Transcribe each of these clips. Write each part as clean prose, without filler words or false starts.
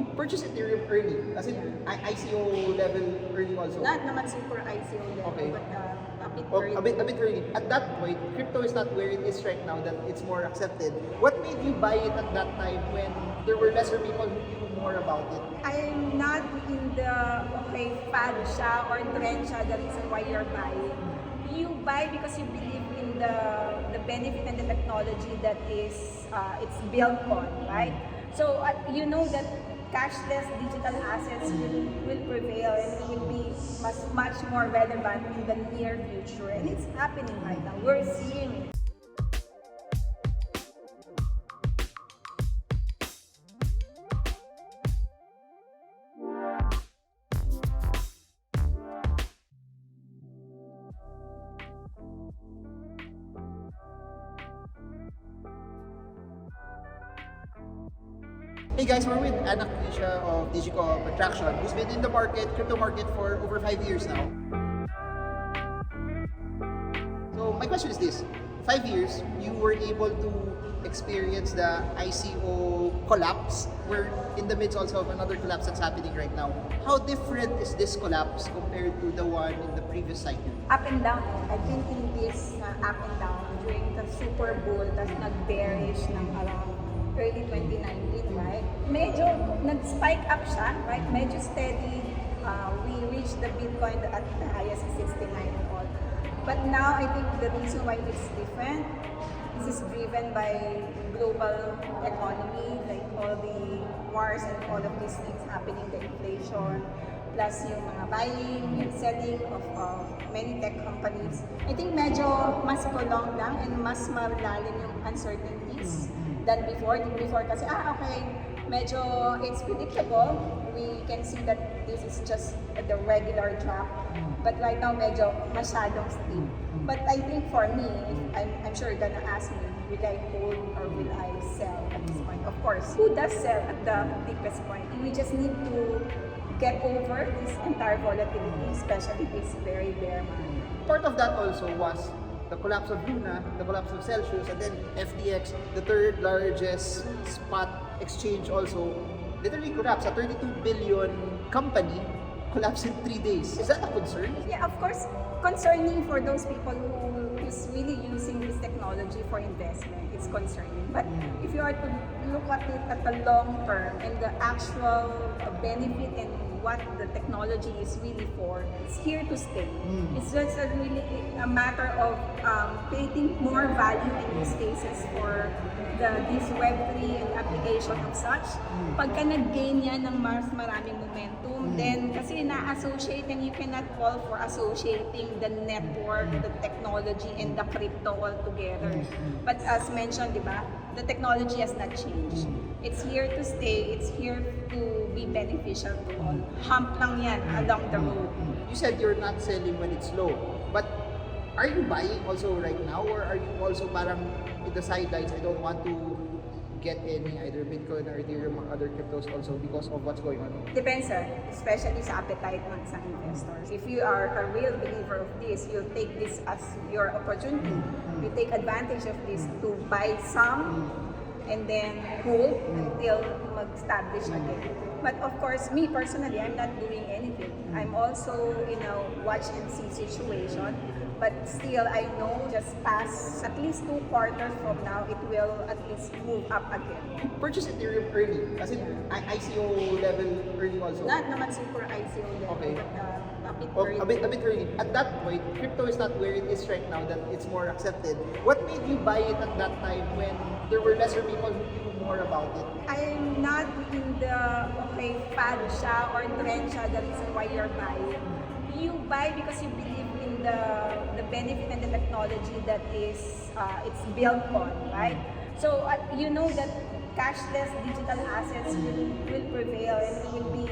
you purchased Ethereum early, as in ICO level early also? Not naman super ICO level, Okay. but a bit Oh, early. a bit early. At that point, crypto is not where it is right now, that it's more accepted. What made you buy it at that time when there were lesser people who knew more about it? I'm not in the, fad siya or trend siya, the reason why you're buying. You buy because you believe in the benefit and the technology that is it's built on, right? So you know that cashless digital assets will prevail and will be much more relevant in the near future. And it's happening right now. We're seeing it. Hey guys, we're with Anak of Digico Attraction, who's been in the crypto market for over 5 years now. So my question is this: 5 years, you were able to experience the ICO collapse. We're in the midst also of another collapse that's happening right now. How different is this collapse compared to the one in the previous cycle? Up and down. I've been in this up and down during the super bull, tas nag-bearish ng around early 2019, right? Medyo nag-spike up siya, right? Medyo steady. We reached the Bitcoin at the highest 69 and all. But now I think the reason why it's different, this is driven by global economy, like all the wars and all of these things happening, the inflation, plus yung mga buying and selling of many tech companies. I think medyo mas prolonged lang and mas malalim yung uncertainties than before. Before kasi, medyo it's predictable. We can see that this is just the regular drop. But right now, medyo masyadong steep. But I think for me, I'm sure you're gonna ask me, will I hold or will I sell at this point? Of course, who does sell at the deepest point? We just need to get over this entire volatility, especially this very bear market. Part of that also was the collapse of Luna, the collapse of Celsius, and then FTX, the third largest spot exchange also, literally collapsed. A 32 billion company collapsed in 3 days. Is that a concern? Yeah, of course, concerning for those people who is really using this technology for investment. It's concerning. But if you are to look at it at the long term and the actual benefit and what the technology is really for, it's here to stay. It's just really a matter of creating more value in these cases for this Web3 and application of such. Pagka nag-gain yan ng mas maraming momentum, then kasi na-associate and you cannot fall for associating the network, the technology, and the crypto all together. But as mentioned, di ba, the technology has not changed. It's here to stay. It's here to be beneficial to all. Hump lang yan along the road. You said you're not selling when it's low, but are you buying also right now, or are you also parang in the sidelines? I don't want to get any either Bitcoin or Ethereum or other cryptos also because of what's going on. Depends, especially sa appetite ng sa investors. If you are a real believer of this, you'll take this as your opportunity. You take advantage of this to buy some and then hold until mag-establish again. But of course, me personally, I'm not doing anything. I'm also in a watch and see situation. But still, I know just past at least 2 quarters from now, it will at least move up again. You purchased Ethereum early, as in ICO level early also? Not naman super ICO level, Okay. but a bit Oh, early. a bit early. At that point, crypto is not where it is right now, that it's more accepted. What made you buy it at that time when there were lesser people who knew more about it? I'm not in the fad siya or trend siya, the reason why you're buying. You buy because you believe in the benefit and the technology that is it's built on, right? So you know that cashless digital assets will prevail and will be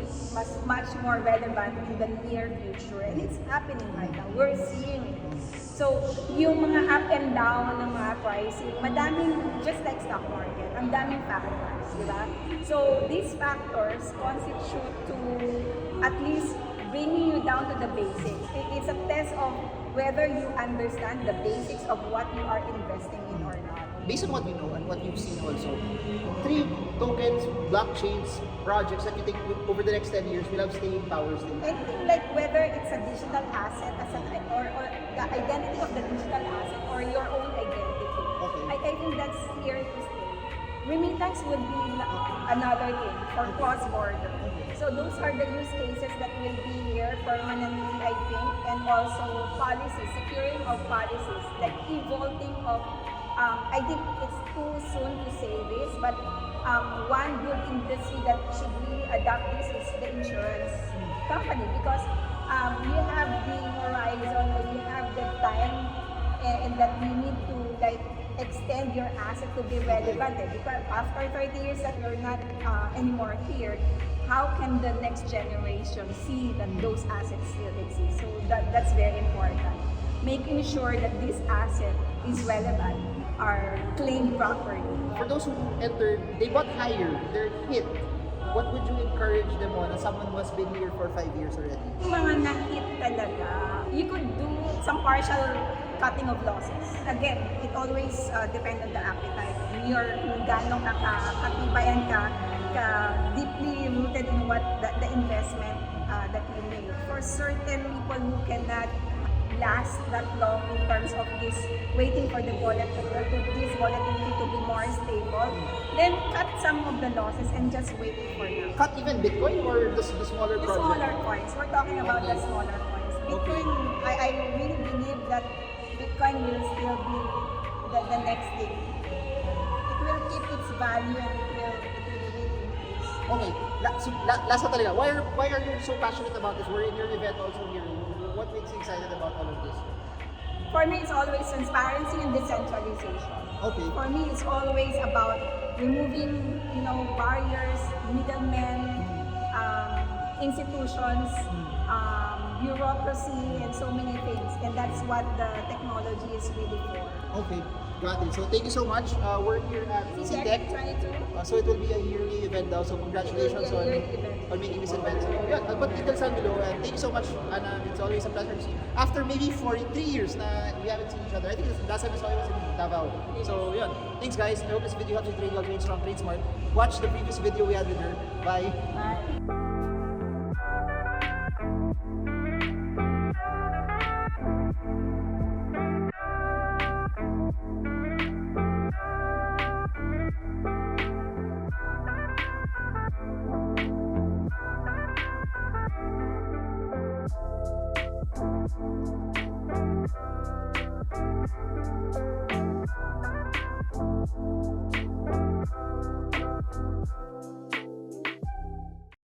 much more relevant in the near future. And it's happening right now. We're seeing it. So yung mga up and down ng mga pricing, madaming, just like stock market, ang daming factors, di ba? So these factors constitute to at least bringing you down to the basics. It's a test of whether you understand the basics of what you are investing in or not. based on what we know and what you've seen also, 3 tokens, blockchains, projects that you think over the next 10 years will have staying power still? Anything like whether it's a digital asset as or the identity of the digital asset or your own identity. Okay. I think that's here to stay. Remittance would be another thing for cross-border. So those are the use cases that will be here permanently, I think, and also policies, securing of policies, like evolving of, I think it's too soon to say this, but one good industry that should really adopt this is the insurance company, because you have the horizon or you have the time and that you need to like extend your asset to be relevant. Because after 30 years that you're not anymore here, how can the next generation see that those assets still exist? So that's very important. Making sure that this asset is relevant, are claimed properly. For those who entered, they bought higher, they're hit. What would you encourage them on as someone who has been here for 5 years already? Yung mga na-hit talaga, you could do some partial cutting of losses. Again, it always depends on the appetite. Kung gano'ng katibay and deeply rooted in what the investment that you make. For certain people who cannot last that long in terms of this waiting for the this volatility to be more stable, then cut some of the losses and just wait for now. Cut even Bitcoin or the smaller The project? smaller coins. We're talking about the smaller coins. Bitcoin, I really believe that Bitcoin will still be the next thing. It will keep its value and it will really increase. Okay, last na talaga. Why are you so passionate about this? We're in your event also here. What makes you excited about all of this? For me, it's always transparency and decentralization. Okay. For me, it's always about removing, barriers, middlemen, institutions, bureaucracy, and so many things. And that's what the technology is really for. Okay, got it. So thank you so much. We're here at CTech. 22. So it will be a yearly event now. So congratulations on making this event. So yeah, I'll put details down below. And thank you so much, Anna. It's always a pleasure to see you. After maybe 43 years na we haven't seen each other. I think last time I saw you was in Davao. So yeah, thanks guys. I hope this video helps you trade well, trade strong, trade smart. Watch the previous video we had with her. Bye. Bye.